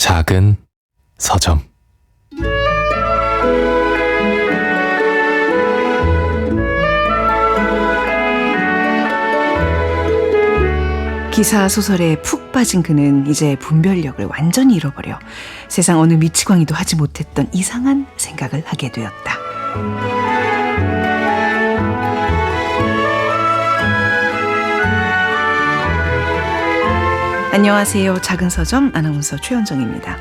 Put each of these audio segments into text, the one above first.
작은 서점. 기사 소설에 푹 빠진 그는 이제 분별력을 완전히 잃어버려 세상 어느 미치광이도 하지 못했던 이상한 생각을 하게 되었다. 안녕하세요. 작은 서점 아나운서 최현정입니다.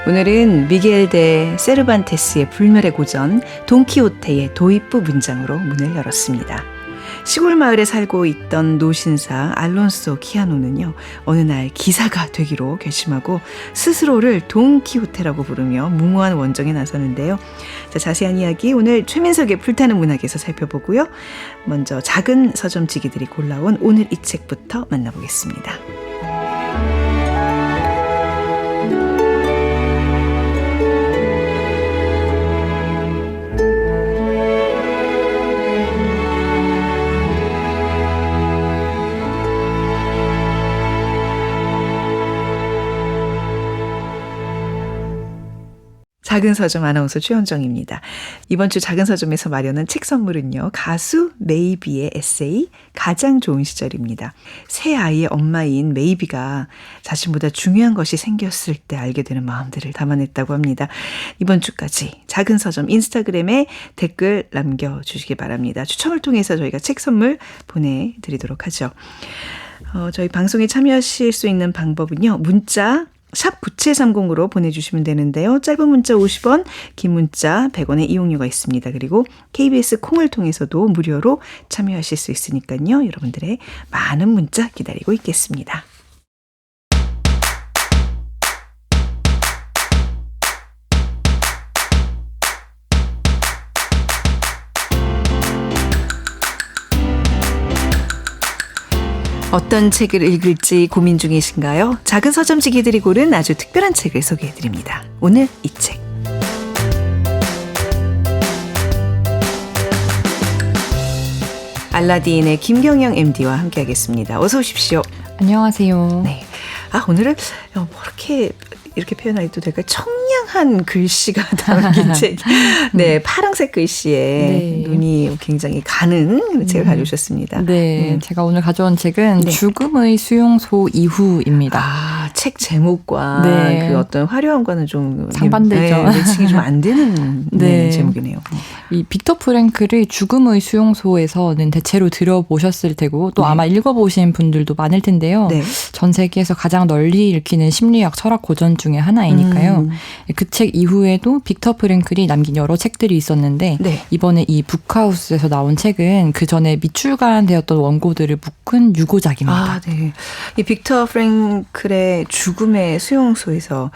오늘은 미겔 데 세르반테스의 불멸의 고전 돈키호테의 도입부 문장으로 문을 열었습니다. 시골 마을에 살고 있던 노신사 알론소 키아노는요, 어느 날 기사가 되기로 결심하고 스스로를 돈키호테라고 부르며 무모한 원정에 나서는데요. 자, 자세한 이야기 오늘 최민석의 불타는 문학에서 살펴보고요. 먼저 작은 서점지기들이 골라온 오늘 이 책부터 만나보겠습니다. 작은 서점 아나운서 최현정입니다. 이번 주 작은 서점에서 마련한 책 선물은요, 가수 메이비의 에세이 가장 좋은 시절입니다. 새 아이의 엄마인 메이비가 자신보다 중요한 것이 생겼을 때 알게 되는 마음들을 담아냈다고 합니다. 이번 주까지 작은 서점 인스타그램에 댓글 남겨주시기 바랍니다. 추첨을 통해서 저희가 책 선물 보내드리도록 하죠. 저희 방송에 참여하실 수 있는 방법은요, 문자 샵 9730으로 보내주시면 되는데요. 짧은 문자 50원, 긴 문자 100원의 이용료가 있습니다. 그리고 KBS 콩을 통해서도 무료로 참여하실 수 있으니까요. 여러분들의 많은 문자 기다리고 있겠습니다. 어떤 책을 읽을지 고민 중이신가요? 작은 서점지기들이 고른 아주 특별한 책을 소개해드립니다. 오늘 이 책. 알라딘의 김경영 MD와 함께하겠습니다. 어서 오십시오. 안녕하세요. 네. 오늘은 이렇게 표현해도 될까요? 청량한 글씨가 담긴 책. 네, 파란색 글씨에 눈이 굉장히 가는 책을 가져오셨습니다. 네, 제가 오늘 가져온 책은 죽음의 수용소 이후입니다. 책 제목과 그 어떤 화려함과는 좀 상반되죠. 매칭이 좀 안 되는 제목이네요. 이 빅터 프랭클의 죽음의 수용소에서는 대체로 들어보셨을 테고 또 아마 읽어보신 분들도 많을 텐데요. 네. 전 세계에서 가장 널리 읽히는 심리학 철학 고전 중에 하나이니까요. 그 책 이후에도 빅터 프랭클이 남긴 여러 책들이 있었는데 이번에 이 북하우스에서 나온 책은 그 전에 미출간되었던 원고들을 묶은 유고작입니다. 네. 이 빅터 프랭클의 죽음의 수용소에서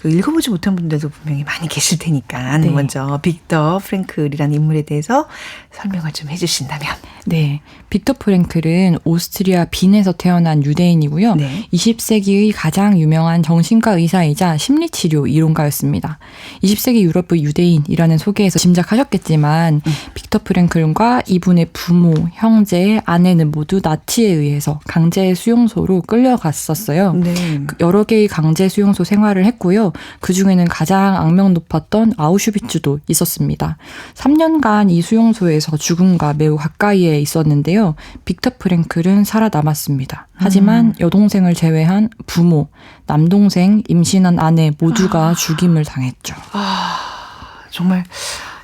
읽어보지 못한 분들도 분명히 많이 계실 테니까 먼저 빅터 프랭클이라는 인물에 대해서 설명을 좀 해주신다면. 네, 빅터 프랭클은 오스트리아 빈에서 태어난 유대인이고요. 20세기의 가장 유명한 정신과 의사이자 심리치료 이론가였습니다. 20세기 유럽의 유대인이라는 소개에서 짐작하셨겠지만 빅터 프랭클과 이분의 부모, 형제, 아내는 모두 나치에 의해서 강제 수용소로 끌려갔었어요. 여러 개의 강제 수용소 생활을 했고요. 그중에는 가장 악명 높았던 아우슈비츠도 있었습니다. 3년간 이 수용소에서 죽음과 매우 가까이에 있었는데요. 빅터 프랭클은 살아남았습니다. 하지만 여동생을 제외한 부모, 남동생, 임신한 아내 모두가 죽임을 당했죠.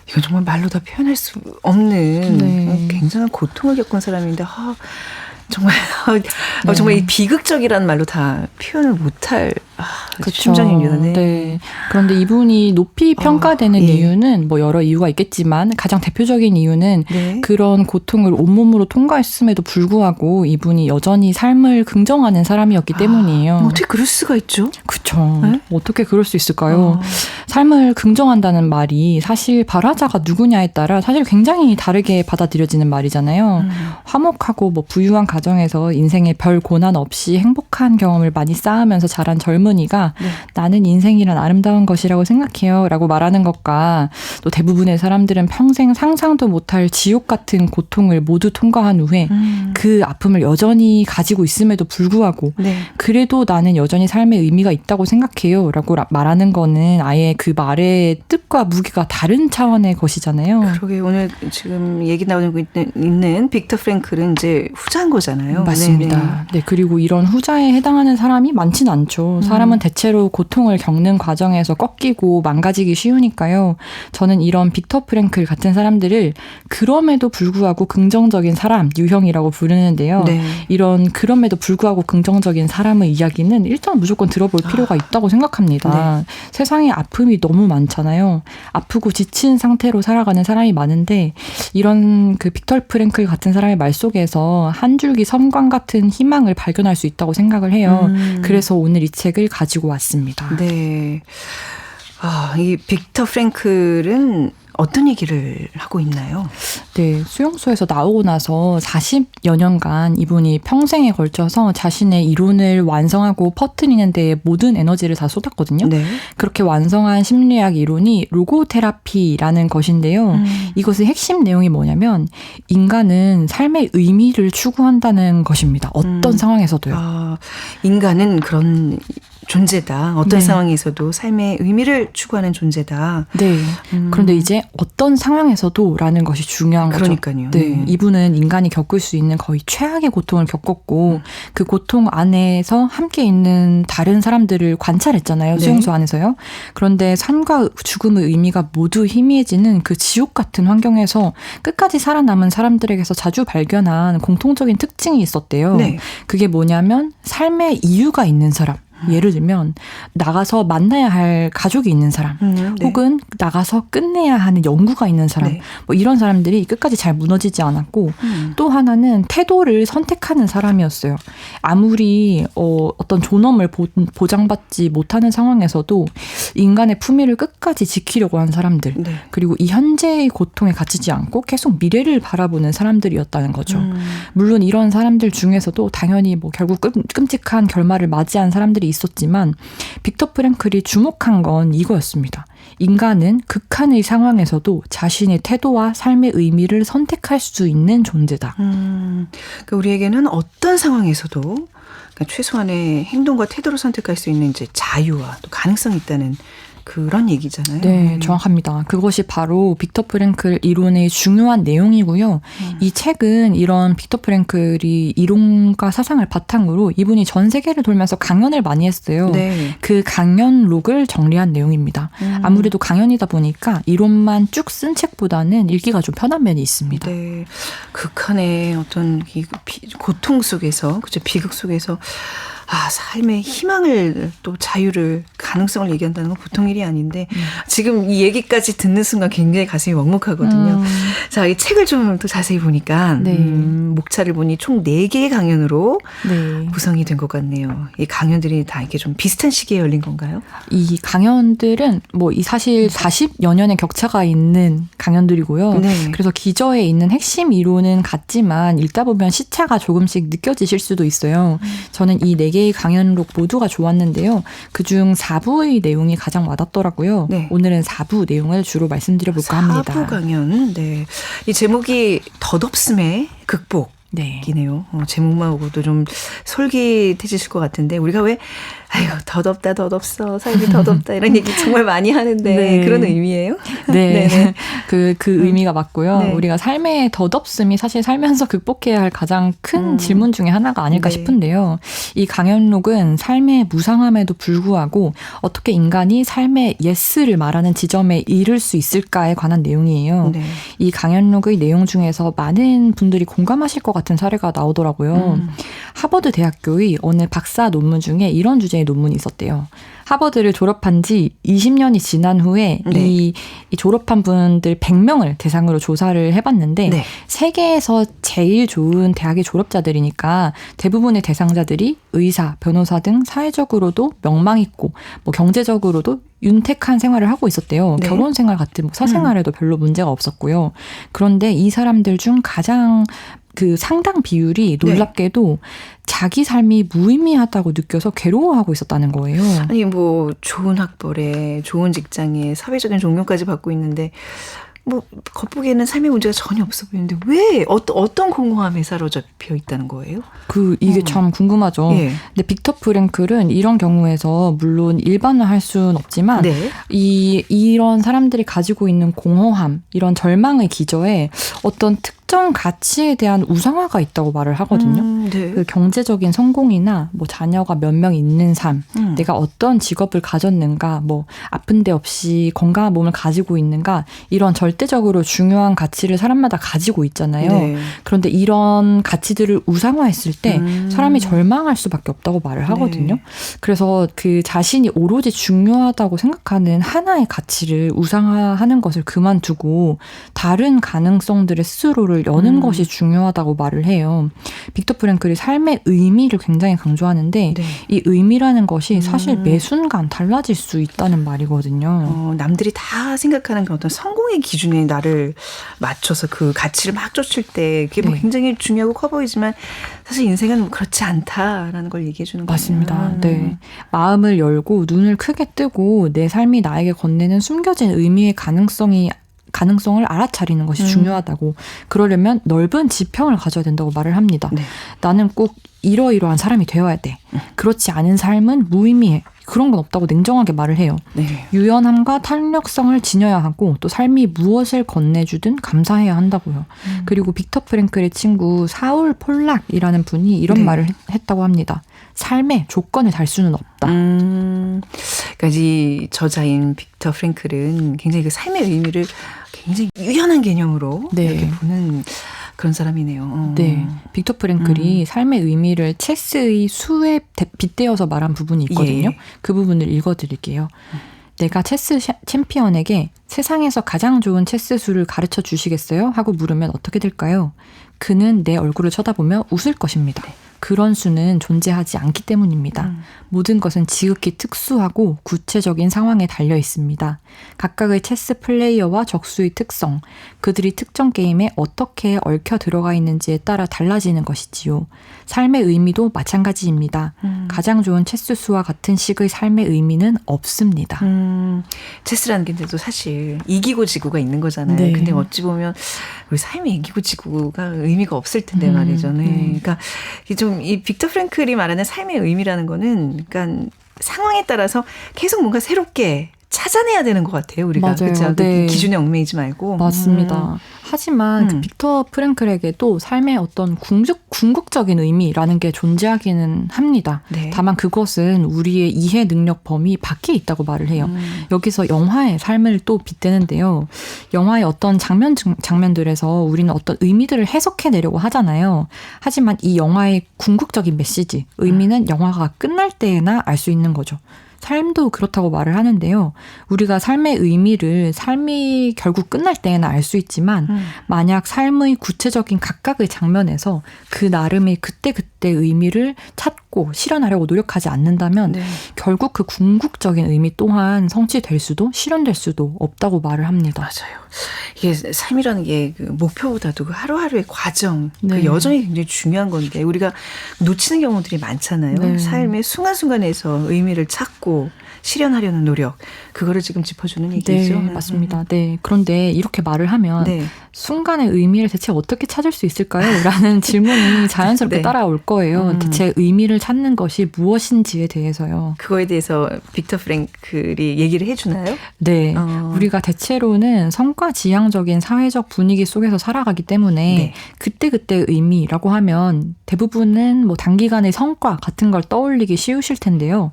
이건 정말 말로 다 표현할 수 없는 굉장한 고통을 겪은 사람인데 정말 이 비극적이라는 말로 다 표현을 못할 심정입니다. 네. 그런데 이분이 높이 평가되는 이유는 여러 이유가 있겠지만 가장 대표적인 이유는 그런 고통을 온몸으로 통과했음에도 불구하고 이분이 여전히 삶을 긍정하는 사람이었기 때문이에요. 어떻게 그럴 수가 있죠? 그렇죠. 어떻게 그럴 수 있을까요? 삶을 긍정한다는 말이 사실 발화자가 누구냐에 따라 사실 굉장히 다르게 받아들여지는 말이잖아요. 화목하고 뭐 부유한 가정에서 인생에 별 고난 없이 행복한 경험을 많이 쌓으면서 자란 젊은이가 네. 나는 인생이란 아름다운 것이라고 생각해요 라고 말하는 것과 또 대부분의 사람들은 평생 상상도 못할 지옥 같은 고통을 모두 통과한 후에 그 아픔을 여전히 가지고 있음에도 불구하고 네. 그래도 나는 여전히 삶의 의미가 있다고 생각해요 라고 말하는 거는 아예 그 말의 뜻과 무게가 다른 차원의 것이잖아요. 그러게 오늘 지금 얘기 나오고 있는 빅터 프랭클은 이제 후자인 거잖아요. 맞습니다. 네, 그리고 이런 후자에 해당하는 사람이 많진 않죠. 사람은 대체로 고통을 겪는 과정에서 꺾이고 망가지기 쉬우니까요. 저는 이런 빅터 프랭클 같은 사람들을 그럼에도 불구하고 긍정적인 사람, 유형이라고 부르는데요. 네. 이런 그럼에도 불구하고 긍정적인 사람의 이야기는 일단 무조건 들어볼 필요가 있다고 생각합니다. 네. 세상에 아픔이 너무 많잖아요. 아프고 지친 상태로 살아가는 사람이 많은데 이런 그 빅터 프랭클 같은 사람의 말 속에서 한 줄기 섬광 같은 희망을 발견할 수 있다고 생각을 해요. 그래서 오늘 이 책을 가지고 왔습니다. 네. 이 빅터 프랭클은 어떤 얘기를 하고 있나요? 네, 수용소에서 나오고 나서 40여 년간 이분이 평생에 걸쳐서 자신의 이론을 완성하고 퍼뜨리는 데 모든 에너지를 다 쏟았거든요. 네. 그렇게 완성한 심리학 이론이 로고테라피라는 것인데요. 이것의 핵심 내용이 뭐냐면 인간은 삶의 의미를 추구한다는 것입니다. 어떤 상황에서도요. 인간은 그런 존재다. 어떤 네. 상황에서도 삶의 의미를 추구하는 존재다. 네. 그런데 이제 어떤 상황에서도라는 것이 중요한 거죠. 그러니까요. 네. 이분은 인간이 겪을 수 있는 거의 최악의 고통을 겪었고 그 고통 안에서 함께 있는 다른 사람들을 관찰했잖아요. 네. 수용소 안에서요. 그런데 삶과 죽음의 의미가 모두 희미해지는 그 지옥 같은 환경에서 끝까지 살아남은 사람들에게서 자주 발견한 공통적인 특징이 있었대요. 네. 그게 뭐냐면 삶의 이유가 있는 사람. 예를 들면 나가서 만나야 할 가족이 있는 사람 네. 혹은 나가서 끝내야 하는 연구가 있는 사람 네. 뭐 이런 사람들이 끝까지 잘 무너지지 않았고 또 하나는 태도를 선택하는 사람이었어요. 아무리 어떤 존엄을 보장받지 못하는 상황에서도 인간의 품위를 끝까지 지키려고 한 사람들 네. 그리고 이 현재의 고통에 갇히지 않고 계속 미래를 바라보는 사람들이었다는 거죠. 물론 이런 사람들 중에서도 당연히 뭐 결국 끔찍한 결말을 맞이한 사람들이 있었지만 빅터 프랭클이 주목한 건 이거였습니다. 인간은 극한의 상황에서도 자신의 태도와 삶의 의미를 선택할 수 있는 존재다. 그러니까 우리에게는 어떤 상황에서도 그러니까 최소한의 행동과 태도를 선택할 수 있는 이제 자유와 또 가능성이 있다는 그런 얘기잖아요. 네, 정확합니다. 그것이 바로 빅터 프랭클 이론의 중요한 내용이고요. 이 책은 이런 빅터 프랭클이 이론과 사상을 바탕으로 이분이 전 세계를 돌면서 강연을 많이 했어요. 네. 그 강연록을 정리한 내용입니다. 아무래도 강연이다 보니까 이론만 쭉 쓴 책보다는 읽기가 좀 편한 면이 있습니다. 네. 극한의 어떤 이 고통 속에서, 그죠? 비극 속에서 삶의 희망을 또 자유를 가능성을 얘기한다는 건 보통 일이 아닌데 지금 이 얘기까지 듣는 순간 굉장히 가슴이 먹먹하거든요. 자, 이 책을 좀 더 자세히 보니까 네. 목차를 보니 총 4개의 강연으로 네. 구성이 된 것 같네요. 이 강연들이 다 이렇게 좀 비슷한 시기에 열린 건가요? 이 강연들은 뭐 이 사실 40여 년의 격차가 있는 강연들이고요. 네. 그래서 기저에 있는 핵심 이론은 같지만 읽다 보면 시차가 조금씩 느껴지실 수도 있어요. 저는 이 4개의 강연록 모두가 좋았는데요. 그중 4부의 내용이 가장 와닿더라고요. 네. 오늘은 4부 내용을 주로 말씀드려볼까 합니다. 4부 강연. 네. 이 제목이 덧없음의 극복. 네. 이네요. 제목만 보고도 좀 솔깃해지실 것 같은데 우리가 왜 덧없다 덧없어 삶이 덧없다 이런 얘기 정말 많이 하는데 네. 그런 의미예요? 네. 그 의미가 맞고요. 네. 우리가 삶의 덧없음이 사실 살면서 극복해야 할 가장 큰 질문 중에 하나가 아닐까 네. 싶은데요. 이 강연록은 삶의 무상함에도 불구하고 어떻게 인간이 삶의 예스를 말하는 지점에 이를 수 있을까에 관한 내용이에요. 네. 이 강연록의 내용 중에서 많은 분들이 공감하실 것 같은 사례가 나오더라고요. 하버드 대학교의 어느 박사 논문 중에 이런 주제의 논문이 있었대요. 하버드를 졸업한 지 20년이 지난 후에 네. 이 졸업한 분들 100명을 대상으로 조사를 해봤는데 네. 세계에서 제일 좋은 대학의 졸업자들이니까 대부분의 대상자들이 의사, 변호사 등 사회적으로도 명망 있고 뭐 경제적으로도 윤택한 생활을 하고 있었대요. 네. 결혼 생활 같은 뭐 사생활에도 별로 문제가 없었고요. 그런데 이 사람들 중 가장 그 상당 비율이 놀랍게도 자기 삶이 무의미하다고 느껴서 괴로워하고 있었다는 거예요. 아니 뭐 좋은 학벌에 좋은 직장에 사회적인 존경까지 받고 있는데 뭐 겉보기에는 삶의 문제가 전혀 없어 보이는데 왜 어떤 공허함에 사로잡혀 있다는 거예요? 이게 참 궁금하죠. 예. 근데 빅터 프랭클은 이런 경우에서 물론 일반화할 수는 없지만 네. 이런 사람들이 가지고 있는 공허함, 이런 절망의 기저에 어떤 특정 가치에 대한 우상화가 있다고 말을 하거든요. 네. 그 경제적인 성공이나 뭐 자녀가 몇 명 있는 삶, 내가 어떤 직업을 가졌는가, 뭐 아픈 데 없이 건강한 몸을 가지고 있는가, 이런 절대적으로 중요한 가치를 사람마다 가지고 있잖아요. 네. 그런데 이런 가치들을 우상화했을 때 사람이 절망할 수밖에 없다고 말을 하거든요. 네. 그래서 그 자신이 오로지 중요하다고 생각하는 하나의 가치를 우상화하는 것을 그만두고 다른 가능성들의 스스로를 여는 것이 중요하다고 말을 해요. 빅터 프랭클이 삶의 의미를 굉장히 강조하는데 네. 이 의미라는 것이 사실 매 순간 달라질 수 있다는 말이거든요. 남들이 다 생각하는 그런 어떤 성공의 기준에 나를 맞춰서 그 가치를 막 쫓을 때 그게 뭐 네. 굉장히 중요하고 커 보이지만 사실 인생은 그렇지 않다라는 걸 얘기해 주는 거예요. 맞습니다. 네. 마음을 열고 눈을 크게 뜨고 내 삶이 나에게 건네는 숨겨진 의미의 가능성을 알아차리는 것이 중요하다고. 그러려면 넓은 지평을 가져야 된다고 말을 합니다. 네. 나는 꼭 이러이러한 사람이 되어야 돼. 그렇지 않은 삶은 무의미해. 그런 건 없다고 냉정하게 말을 해요. 네. 유연함과 탄력성을 지녀야 하고 또 삶이 무엇을 건네주든 감사해야 한다고요. 그리고 빅터 프랭클의 친구 사울 폴락이라는 분이 이런 네. 말을 했다고 합니다. 삶에 조건을 달 수는 없다. 그러니까 이 저자인 빅터 프랭클은 굉장히 그 삶의 의미를 굉장히 유연한 개념으로 네. 이렇게 보는 그런 사람이네요. 네, 빅터 프랭클이 삶의 의미를 체스의 수에 빗대어서 말한 부분이 있거든요. 예. 그 부분을 읽어드릴게요. 내가 체스 챔피언에게 세상에서 가장 좋은 체스 수를 가르쳐 주시겠어요? 하고 물으면 어떻게 될까요? 그는 내 얼굴을 쳐다보며 웃을 것입니다. 그런 수는 존재하지 않기 때문입니다. 모든 것은 지극히 특수하고 구체적인 상황에 달려 있습니다. 각각의 체스 플레이어와 적수의 특성, 그들이 특정 게임에 어떻게 얽혀 들어가 있는지에 따라 달라지는 것이지요. 삶의 의미도 마찬가지입니다. 가장 좋은 체스 수와 같은 식의 삶의 의미는 없습니다. 체스라는 게 또 사실 이기고 지고가 있는 거잖아요. 네. 근데 어찌 보면 우리 삶에 이기고 지고가 의미가 없을 텐데 말이죠. 네. 그러니까 이 빅터 프랭클이 말하는 삶의 의미라는 거는 그러니까 상황에 따라서 계속 뭔가 새롭게 찾아내야 되는 것 같아요. 우리가. 맞아요. 그렇죠? 네. 기준에 얽매이지 말고. 맞습니다. 하지만 그 빅터 프랭클에게도 삶의 어떤 궁극적인 의미라는 게 존재하기는 합니다. 네. 다만 그것은 우리의 이해 능력 범위 밖에 있다고 말을 해요. 여기서 영화의 삶을 또 빗대는데요. 영화의 어떤 장면들에서 우리는 어떤 의미들을 해석해내려고 하잖아요. 하지만 이 영화의 궁극적인 메시지, 의미는 영화가 끝날 때에나 알 수 있는 거죠. 삶도 그렇다고 말을 하는데요. 우리가 삶의 의미를 삶이 결국 끝날 때에나 알 수 있지만 만약 삶의 구체적인 각각의 장면에서 그 나름의 그때그때 의미를 찾고 실현하려고 노력하지 않는다면 네. 결국 그 궁극적인 의미 또한 성취될 수도 실현될 수도 없다고 말을 합니다. 맞아요. 이게 삶이라는 게 그 목표보다도 그 하루하루의 과정, 네. 그 여정이 굉장히 중요한 건데 우리가 놓치는 경우들이 많잖아요. 네. 삶의 순간순간에서 의미를 찾고 실현하려는 노력, 그거를 지금 짚어주는 얘기죠. 네, 맞습니다. 네. 그런데 이렇게 말을 하면 네. 순간의 의미를 대체 어떻게 찾을 수 있을까요? 라는 질문이 자연스럽게 네. 따라올 거예요. 대체 의미를 찾는 것이 무엇인지에 대해서요. 그거에 대해서 빅터 프랭클이 얘기를 해주나요? 네. 우리가 대체로는 성과 지향적인 사회적 분위기 속에서 살아가기 때문에 네. 그때그때의 의미라고 하면 대부분은 뭐 단기간의 성과 같은 걸 떠올리기 쉬우실 텐데요.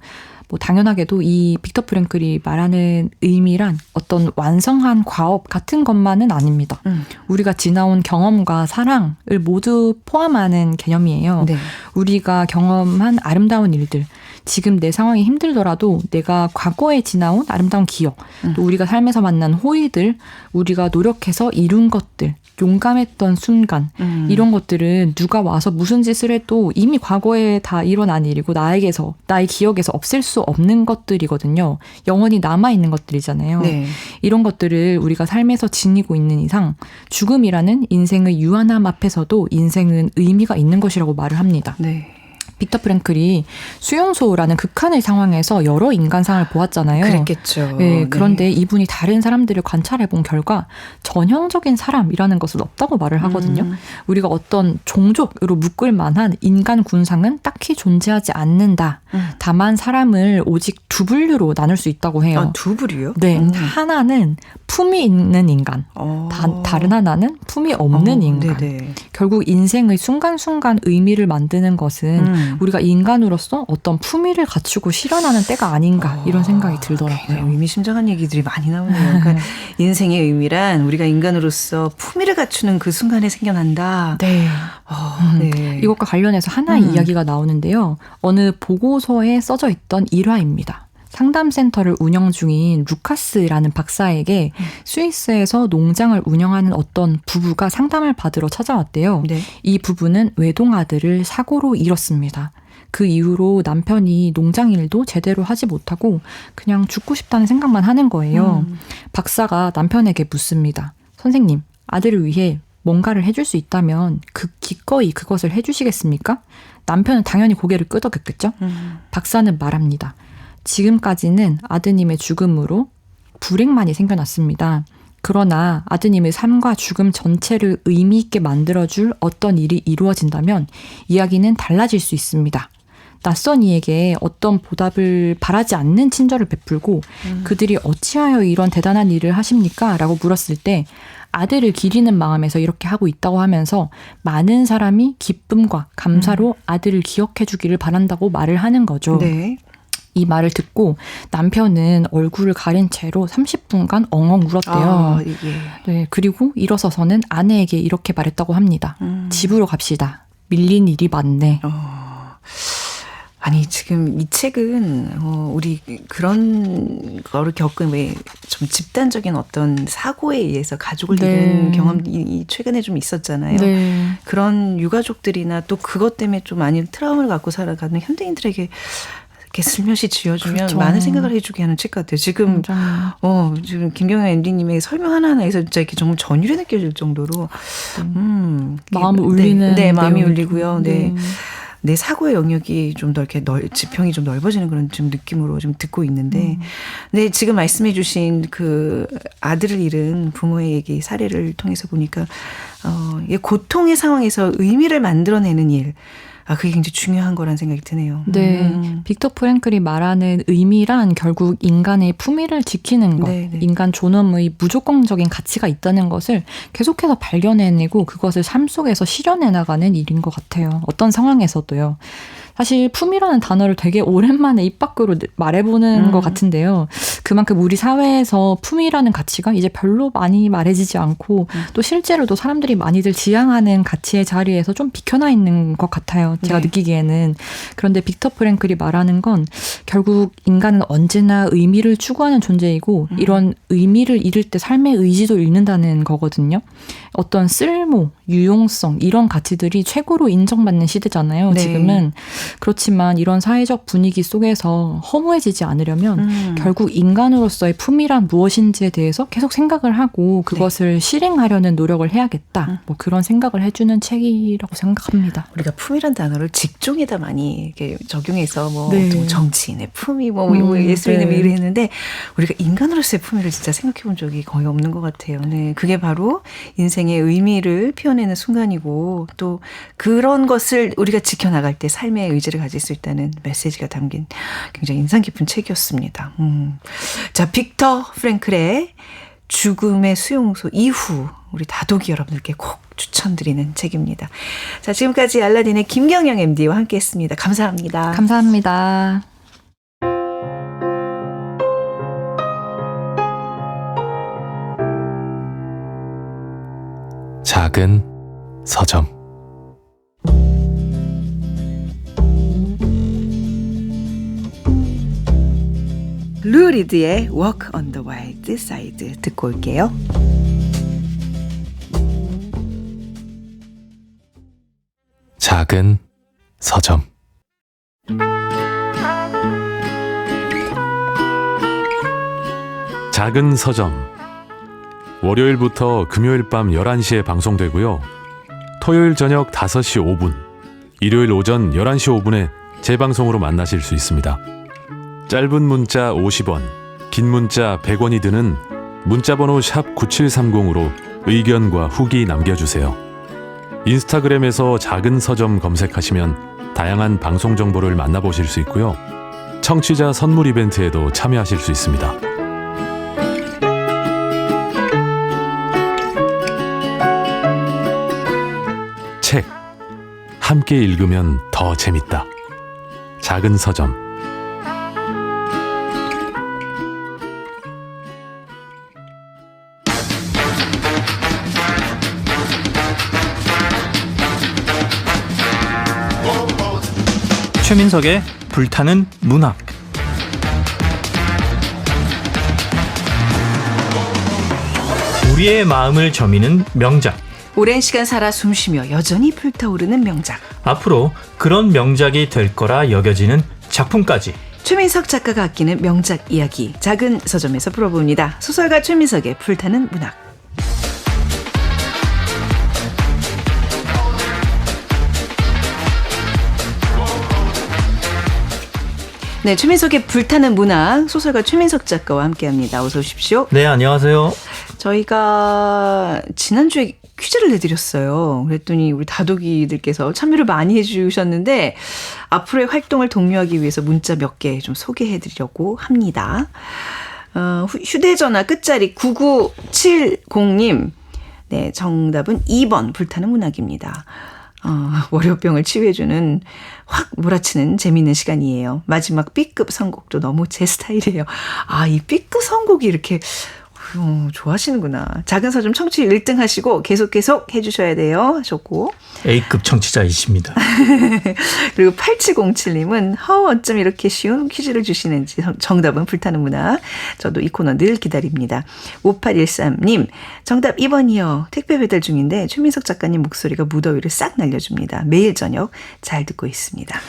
뭐 당연하게도 이 빅터 프랭클이 말하는 의미란 어떤 완성한 과업 같은 것만은 아닙니다. 우리가 지나온 경험과 사랑을 모두 포함하는 개념이에요. 네. 우리가 경험한 아름다운 일들, 지금 내 상황이 힘들더라도 내가 과거에 지나온 아름다운 기억, 또 우리가 삶에서 만난 호의들, 우리가 노력해서 이룬 것들, 용감했던 순간 이런 것들은 누가 와서 무슨 짓을 해도 이미 과거에 다 일어난 일이고 나의 기억에서 없앨 수 없는 것들이거든요. 영원히 남아있는 것들이잖아요. 네. 이런 것들을 우리가 삶에서 지니고 있는 이상 죽음이라는 인생의 유한함 앞에서도 인생은 의미가 있는 것이라고 말을 합니다. 네. 빅터 프랭클이 수용소라는 극한의 상황에서 여러 인간상을 보았잖아요. 그랬겠죠. 네, 그런데 이분이 다른 사람들을 관찰해 본 결과 전형적인 사람이라는 것은 없다고 말을 하거든요. 우리가 어떤 종족으로 묶을 만한 인간 군상은 딱히 존재하지 않는다. 다만 사람을 오직 두 분류로 나눌 수 있다고 해요. 두 부류요? 네, 하나는 품이 있는 인간, 다른 하나는 품이 없는 인간. 네네. 결국 인생의 순간순간 의미를 만드는 것은 우리가 인간으로서 어떤 품위를 갖추고 실현하는 때가 아닌가 이런 생각이 들더라고요. 의미심장한 얘기들이 많이 나오네요. 그러니까 인생의 의미란 우리가 인간으로서 품위를 갖추는 그 순간에 생겨난다. 네. 네. 이것과 관련해서 하나의 이야기가 나오는데요. 어느 보고서에 써져 있던 일화입니다. 상담센터를 운영 중인 루카스라는 박사에게 스위스에서 농장을 운영하는 어떤 부부가 상담을 받으러 찾아왔대요. 네. 이 부부는 외동아들을 사고로 잃었습니다. 그 이후로 남편이 농장 일도 제대로 하지 못하고 그냥 죽고 싶다는 생각만 하는 거예요. 박사가 남편에게 묻습니다. 선생님, 아들을 위해 뭔가를 해줄 수 있다면 기꺼이 그것을 해주시겠습니까? 남편은 당연히 고개를 끄덕였겠죠. 박사는 말합니다. 지금까지는 아드님의 죽음으로 불행만이 생겨났습니다. 그러나 아드님의 삶과 죽음 전체를 의미 있게 만들어줄 어떤 일이 이루어진다면 이야기는 달라질 수 있습니다. 낯선 이에게 어떤 보답을 바라지 않는 친절을 베풀고 그들이 어찌하여 이런 대단한 일을 하십니까? 라고 물었을 때 아들을 기리는 마음에서 이렇게 하고 있다고 하면서 많은 사람이 기쁨과 감사로 아들을 기억해 주기를 바란다고 말을 하는 거죠. 네. 이 말을 듣고 남편은 얼굴을 가린 채로 30분간 엉엉 울었대요. 네, 그리고 일어서서는 아내에게 이렇게 말했다고 합니다. 집으로 갑시다. 밀린 일이 많네. 아니 지금 이 책은 우리 그런 거를 겪은 왜 좀 집단적인 어떤 사고에 의해서 가족을 잃은 경험이 최근에 좀 있었잖아요. 네. 그런 유가족들이나 또 그것 때문에 좀 많이 트라우마를 갖고 살아가는 현대인들에게 이렇게 슬며시 지어주면 그렇죠. 많은 생각을 해주게 하는 책 같아요. 지금 지금 김경영 MD님의 설명 하나하나에서 진짜 이렇게 정말 전율이 느껴질 정도로 마음을 울리는 네, 마음이 내용이죠. 울리고요. 네. 내 사고의 영역이 좀 더 이렇게 지평이 좀 넓어지는 그런 좀 느낌으로 좀 듣고 있는데, 네, 지금 말씀해 주신 그 아들을 잃은 부모의 얘기 사례를 통해서 보니까, 고통의 상황에서 의미를 만들어내는 일, 그게 굉장히 중요한 거란 생각이 드네요. 네. 빅터 프랭클이 말하는 의미란 결국 인간의 품위를 지키는 것, 네. 인간 존엄의 무조건적인 가치가 있다는 것을 계속해서 발견해내고 그것을 삶 속에서 실현해 나가는 일인 것 같아요. 어떤 상황에서도요. 사실 품이라는 단어를 되게 오랜만에 입 밖으로 말해보는 것 같은데요. 그만큼 우리 사회에서 품이라는 가치가 이제 별로 많이 말해지지 않고 또 실제로도 사람들이 많이들 지향하는 가치의 자리에서 좀 비켜나 있는 것 같아요. 제가 느끼기에는. 그런데 빅터 프랭클이 말하는 건 결국 인간은 언제나 의미를 추구하는 존재이고 이런 의미를 잃을 때 삶의 의지도 잃는다는 거거든요. 어떤 쓸모, 유용성 이런 가치들이 최고로 인정받는 시대잖아요. 네. 지금은. 그렇지만 이런 사회적 분위기 속에서 허무해지지 않으려면 결국 인간으로서의 품이란 무엇인지에 대해서 계속 생각을 하고 그것을 실행하려는 노력을 해야겠다. 뭐 그런 생각을 해주는 책이라고 생각합니다. 우리가 품이란 단어를 직종에다 많이 이렇게 적용해서 뭐 정치인의 품이 예술인의 네. 미를 했는데 우리가 인간으로서의 품위를 진짜 생각해 본 적이 거의 없는 것 같아요. 네, 그게 바로 인생의 의미를 피워내는 순간이고 또 그런 것을 우리가 지켜나갈 때 삶의 의지를 가질 수 있다는 메시지가 담긴 굉장히 인상 깊은 책이었습니다. 자, 빅터 프랭클의 죽음의 수용소 이후 우리 다독이 여러분들께 꼭 추천드리는 책입니다. 자, 지금까지 알라딘의 김경영 MD와 함께했습니다. 감사합니다. 감사합니다. 작은 서점 루리드의 Walk on the Wild Side 듣고 올게요. 작은 서점. 작은 서점. 월요일부터 금요일 밤 11시에 방송되고요. 토요일 저녁 5시 5분, 일요일 오전 11시 5분에 재방송으로 만나실 수 있습니다. 짧은 문자 50원, 긴 문자 100원이 드는 문자번호 샵 9730으로 의견과 후기 남겨주세요. 인스타그램에서 작은 서점 검색하시면 다양한 방송 정보를 만나보실 수 있고요. 청취자 선물 이벤트에도 참여하실 수 있습니다. 책, 함께 읽으면 더 재밌다. 작은 서점. 최민석의 불타는 문학. 우리의 마음을 저미는 명작. 오랜 시간 살아 숨쉬며 여전히 불타오르는 명작. 앞으로 그런 명작이 될 거라 여겨지는 작품까지. 최민석 작가가 아끼는 명작 이야기 작은 서점에서 풀어봅니다. 소설가 최민석의 불타는 문학. 네, 최민석의 불타는 문학 소설가 최민석 작가와 함께합니다. 어서 오십시오. 네, 안녕하세요. 저희가 지난주에 퀴즈를 내드렸어요. 그랬더니 우리 다독이들께서 참여를 많이 해주셨는데 앞으로의 활동을 독려하기 위해서 문자 몇 개 좀 소개해드리려고 합니다. 휴대전화 끝자리 9970님. 네, 정답은 2번 불타는 문학입니다. 월요병을 치유해주는 확 몰아치는 재미있는 시간이에요. 마지막 B급 선곡도 너무 제 스타일이에요. 이 B급 선곡이 이렇게 좋아하시는구나. 작은 서점 청취 1등 하시고 계속 해주셔야 돼요 하셨고 A급 청취자이십니다. 그리고 8707님은 어쩜 이렇게 쉬운 퀴즈를 주시는지. 정답은 불타는 문학. 저도 이 코너 늘 기다립니다. 5813님 정답 2번이요. 택배 배달 중인데 최민석 작가님 목소리가 무더위를 싹 날려줍니다. 매일 저녁 잘 듣고 있습니다.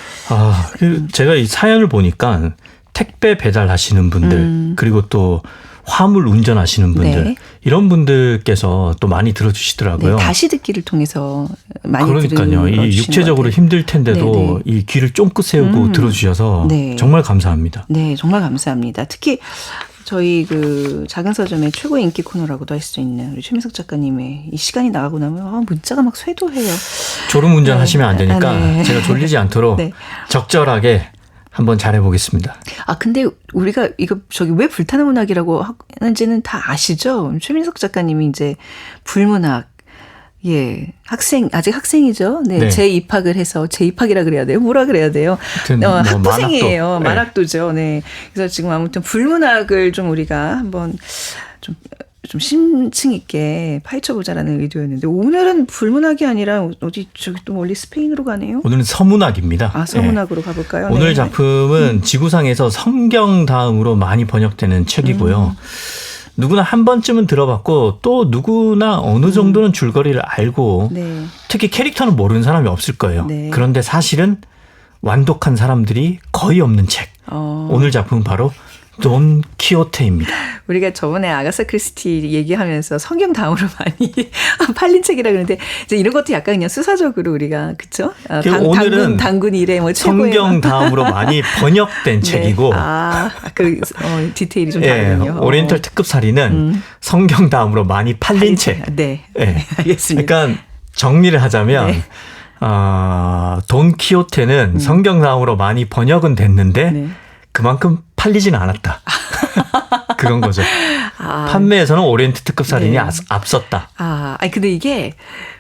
제가 이 사연을 보니까 택배 배달하시는 분들 그리고 또 화물 운전하시는 분들 네. 이런 분들께서 또 많이 들어주시더라고요. 네, 다시 듣기를 통해서 많이 그러니까요. 이 육체적으로 힘들 텐데도 네네. 이 귀를 쫑긋 세우고 들어주셔서 네. 정말 감사합니다. 네, 정말 감사합니다. 특히 저희 그 작은 서점의 최고 인기 코너라고도 할 수 있는 우리 최민석 작가님의 이 시간이 나가고 나면 문자가 막 쇄도해요. 졸음 운전하시면 안 되니까 네. 제가 졸리지 않도록 네. 적절하게 한번 잘해보겠습니다. 근데 우리가 이거 왜 불타는 문학이라고 하는지는 다 아시죠? 최민석 작가님이 이제 불문학, 아직 학생이죠. 네, 네. 재입학을 해서 재입학이라 그래야 돼요. 뭐라 그래야 돼요? 학부생이에요. 만학도. 만학도죠. 네. 그래서 지금 아무튼 불문학을 좀 우리가 한번 좀 심층 있게 파헤쳐보자라는 의도였는데 오늘은 불문학이 아니라 저기 또 멀리 스페인으로 가네요. 오늘은 서문학입니다. 서문학으로 가볼까요? 오늘 네. 작품은 지구상에서 성경 다음으로 많이 번역되는 책이고요. 누구나 한 번쯤은 들어봤고 또 누구나 어느 정도는 줄거리를 알고 네. 특히 캐릭터는 모르는 사람이 없을 거예요. 네. 그런데 사실은 완독한 사람들이 거의 없는 책. 오늘 작품은 바로 돈 키호테입니다. 우리가 저번에 아가사 크리스티 얘기하면서 성경 다음으로 많이 팔린 책이라 그러는데 이제 이런 것도 약간 그냥 수사적으로 우리가 그렇죠? 오늘은 당군 일에 최고의 성경 다음으로 많이 번역된 네. 책이고 디테일이 좀 다르군요. 오리엔탈 특급 살인은 성경 다음으로 많이 팔린 책. 네. 네. 알겠습니다. 그러니까 정리를 하자면 네. 돈 키호테는 성경 다음으로 많이 번역은 됐는데 네. 그만큼 팔리진 않았다. 그런 거죠. 판매에서는 오리엔트 특급 살인이 네. 앞섰다. 근데 이게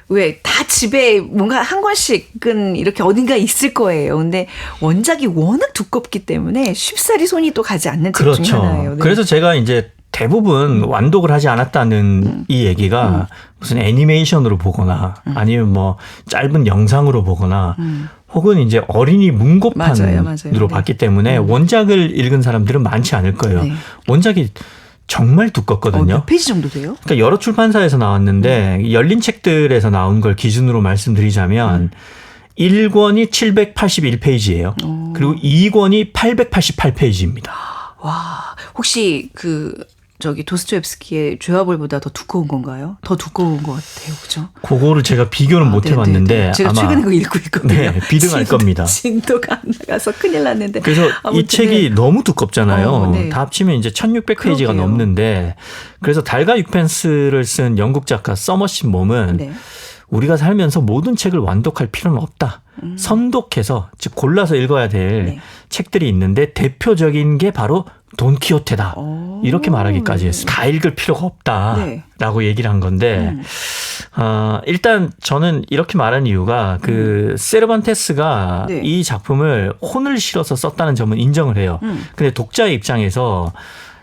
왜 다 집에 뭔가 한 권씩은 이렇게 어딘가 있을 거예요. 근데 원작이 워낙 두껍기 때문에 쉽사리 손이 또 가지 않는 책 그렇죠. 중에 하나예요. 네. 그래서 제가 이제 대부분 완독을 하지 않았다는 이 얘기가 무슨 애니메이션으로 보거나 아니면 뭐 짧은 영상으로 보거나 혹은 이제 어린이 문고판으로 맞아요. 봤기 때문에 원작을 읽은 사람들은 많지 않을 거예요. 네. 원작이 정말 두껍거든요. 몇 페이지 정도 돼요? 그러니까 여러 출판사에서 나왔는데 열린 책들에서 나온 걸 기준으로 말씀드리자면 1권이 781페이지예요. 그리고 2권이 888페이지입니다. 와, 혹시 도스토옙스키의 죄와벌보다 더 두꺼운 건가요? 더 두꺼운 것 같아요, 그죠? 그거를 제가 비교는 못 해봤는데 제가 아마 최근에 그거 읽고 있거든요. 네, 비등할 겁니다. 진도가 안 나가서 큰일 났는데. 그래서 이 책이 너무 두껍잖아요. 네. 다 합치면 이제 1600페이지가 그러게요. 넘는데 그래서 달과 육펜스를 쓴 영국 작가 서머신 몸은 네. 우리가 살면서 모든 책을 완독할 필요는 없다. 선독해서 즉 골라서 읽어야 될 네. 책들이 있는데 대표적인 게 바로 돈키호테다. 이렇게 말하기까지 했어요. 다 읽을 필요가 없다라고 얘기를 한 건데 일단 저는 이렇게 말한 이유가 세르반테스가 네. 이 작품을 혼을 실어서 썼다는 점은 인정을 해요. 근데 독자의 입장에서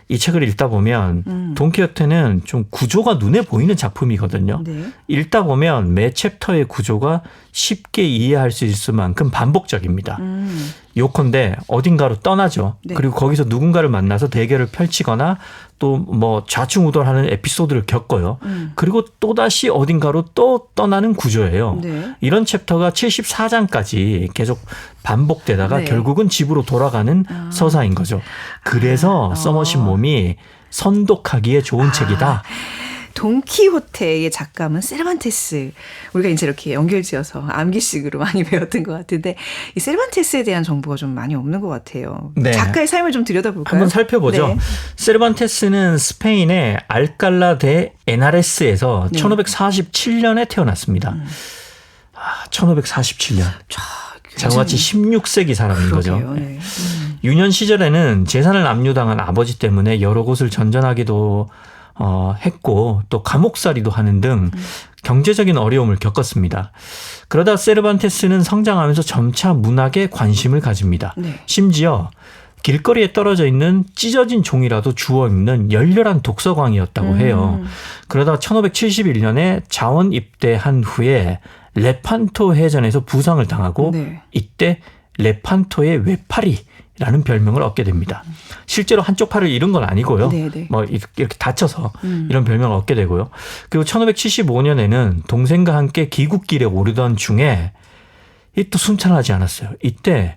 이 책을 읽다 보면 돈키호테는 좀 구조가 눈에 보이는 작품이거든요. 네. 읽다 보면 매 챕터의 구조가 쉽게 이해할 수 있을 만큼 반복적입니다. 요컨대 어딘가로 떠나죠. 네. 그리고 거기서 누군가를 만나서 대결을 펼치거나 또 뭐 좌충우돌하는 에피소드를 겪어요. 그리고 또다시 어딘가로 또 떠나는 구조예요. 네. 이런 챕터가 74장까지 계속 반복되다가 네. 결국은 집으로 돌아가는 서사인 거죠. 그래서 서머신 몸이 선독하기에 좋은 책이다. 돈키호테의 작가는 세르반테스. 우리가 이제 이렇게 연결지어서 암기식으로 많이 배웠던 것 같은데 이 세르반테스에 대한 정보가 좀 많이 없는 것 같아요. 네. 작가의 삶을 좀 들여다볼까요? 한번 살펴보죠. 네. 세르반테스는 스페인의 알칼라 데 에나레스에서 네. 1547년에 태어났습니다. 1547년. 자그마치 16세기 사람인 거죠. 네. 유년 시절에는 재산을 압류당한 아버지 때문에 여러 곳을 전전하기도 했고 또 감옥살이도 하는 등 경제적인 어려움을 겪었습니다. 그러다 세르반테스는 성장하면서 점차 문학에 관심을 가집니다. 네. 심지어 길거리에 떨어져 있는 찢어진 종이라도 주워 읽는 열렬한 독서광이었다고 해요. 그러다 1571년에 자원 입대한 후에 레판토 해전에서 부상을 당하고 네. 이때 레판토의 외파리라는 별명을 얻게 됩니다. 실제로 한쪽 팔을 잃은 건 아니고요. 네네. 뭐 이렇게 다쳐서 이런 별명을 얻게 되고요. 그리고 1575년에는 동생과 함께 귀국길에 오르던 중에 이 또 순탄하지 않았어요. 이때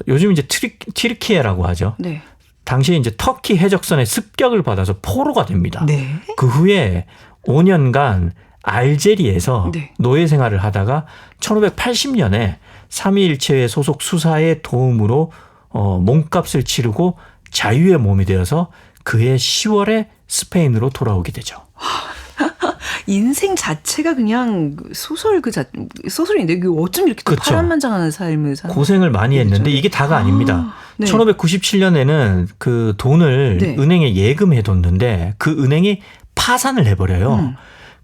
요즘 이제 튀르키예라고 하죠. 네. 당시에 이제 터키 해적선의 습격을 받아서 포로가 됩니다. 네. 그 후에 5년간 알제리에서 네. 노예 생활을 하다가 1580년에 삼위일체회 소속 수사의 도움으로 몸값을 치르고 자유의 몸이 되어서 그해 10월에 스페인으로 돌아오게 되죠. 인생 자체가 그냥 소설인데 어쩜 이렇게 또 그렇죠. 파란만장한 삶을 사는 고생을 많이 했는데 그렇죠. 이게 다가 아닙니다. 네. 1597년에는 그 돈을 네. 은행에 예금해뒀는데 그 은행이 파산을 해버려요.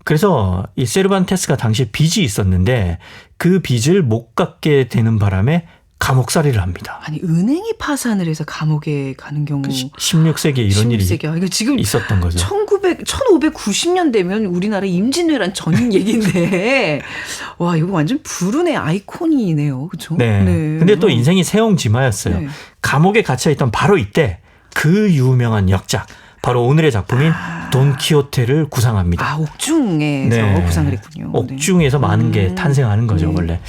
그래서 이 세르반테스가 당시에 빚이 있었는데 그 빚을 못 갚게 되는 바람에 감옥살이를 합니다. 아니 은행이 파산을 해서 감옥에 가는 경우 16세기에 이런 일이 이거 지금 있었던 거죠. 1590년 되면 우리나라 임진왜란 전 얘기인데 와 이거 완전 불운의 아이콘이네요. 그렇죠? 네. 근데 또 인생이 새옹지마였어요. 네. 감옥에 갇혀 있던 바로 이때 그 유명한 역작 바로 오늘의 작품인 돈키호테를 구상합니다. 옥중에서 네. 구상을 했군요. 옥중에서 많은 게 탄생하는 거죠, 원래.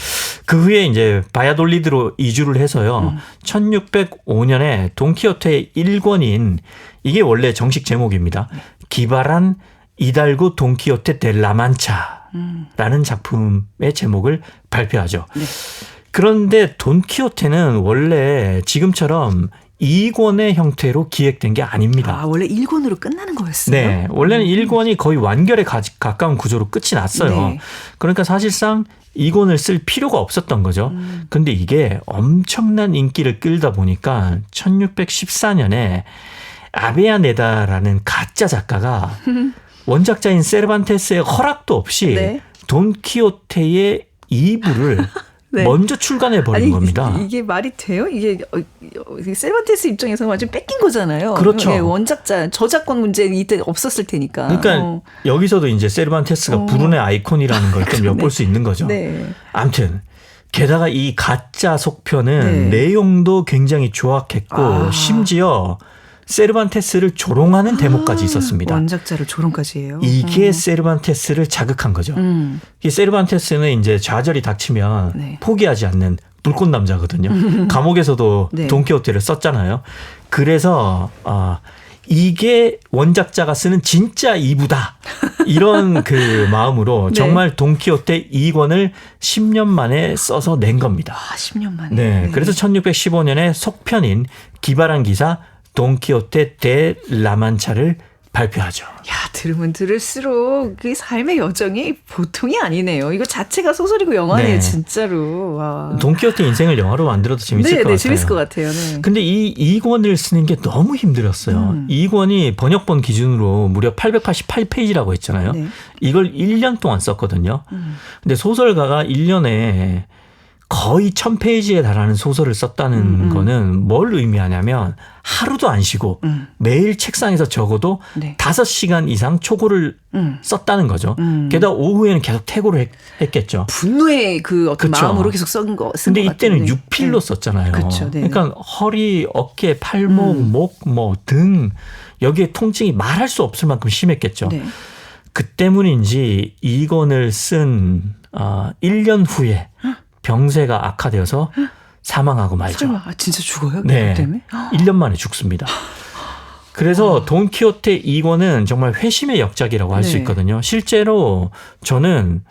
그 후에 이제 바야돌리드로 이주를 해서요. 1605년에 돈키호테의 1권인 이게 원래 정식 제목입니다. 기발한 이달고 돈키호테 데 라만차라는 작품의 제목을 발표하죠. 네. 그런데 돈키호테는 원래 지금처럼 2권의 형태로 기획된 게 아닙니다. 원래 1권으로 끝나는 거였어요? 네. 원래는 1권이 거의 완결에 가까운 구조로 끝이 났어요. 네. 그러니까 사실상 2권을 쓸 필요가 없었던 거죠. 근데 이게 엄청난 인기를 끌다 보니까 1614년에 아베아네다라는 가짜 작가가 원작자인 세르반테스의 허락도 없이 네. 돈키호테의 2부를 네. 먼저 출간해 버린 겁니다. 이게 말이 돼요? 이게 세르반테스 입장에서 완전 뺏긴 거잖아요. 그렇죠. 네, 원작자 저작권 문제 이때 없었을 테니까. 그러니까 여기서도 이제 세르반테스가 불운의 아이콘이라는 걸 좀 엿볼 수 있는 거죠. 네. 아무튼 게다가 이 가짜 속편은 네. 내용도 굉장히 조악했고 심지어 세르반테스를 조롱하는 대목까지 있었습니다. 원작자를 조롱까지 해요. 이게 세르반테스를 자극한 거죠. 이 세르반테스는 이제 좌절이 닥치면 네. 포기하지 않는 불꽃 남자거든요. 감옥에서도 네. 돈키호테를 썼잖아요. 그래서 이게 원작자가 쓰는 진짜 이부다. 이런 그 마음으로 네. 정말 돈키호테 2권을 10년 만에 써서 낸 겁니다. 10년 만에. 네. 그래서 1615년에 속편인 기발한 기사 돈키호테 데 라만차를 발표하죠. 야, 들으면 들을수록 그 삶의 여정이 보통이 아니네요. 이거 자체가 소설이고 영화네요, 네. 진짜로. 와. 돈키호테 인생을 영화로 만들어도 재밌을 것 같아요. 재밌을 것 같아요. 네. 근데 이 2권을 쓰는 게 너무 힘들었어요. 2권이 번역본 기준으로 무려 888페이지라고 했잖아요. 네. 이걸 1년 동안 썼거든요. 근데 소설가가 1년에 거의 1000페이지에 달하는 소설을 썼다는 거는 뭘 의미하냐면 하루도 안 쉬고 매일 책상에서 적어도 네. 5시간 이상 초고를 썼다는 거죠. 게다가 오후에는 계속 퇴고를 했겠죠. 분노의 그 어떤 그쵸. 마음으로 계속 쓴 것 근데 같아요. 이때는 네. 유필로 썼잖아요. 그쵸, 네. 그러니까 허리, 어깨, 팔목, 목, 뭐 등 여기에 통증이 말할 수 없을 만큼 심했겠죠. 네. 그 때문인지 2권을 쓴 1년 후에 병세가 악화되어서 사망하고 말죠. 설마 진짜 죽어요? 네. 그것 때문에? 1년 만에 죽습니다. 그래서 돈키호테 2권은 정말 회심의 역작이라고 할 수 네. 있거든요. 실제로 저는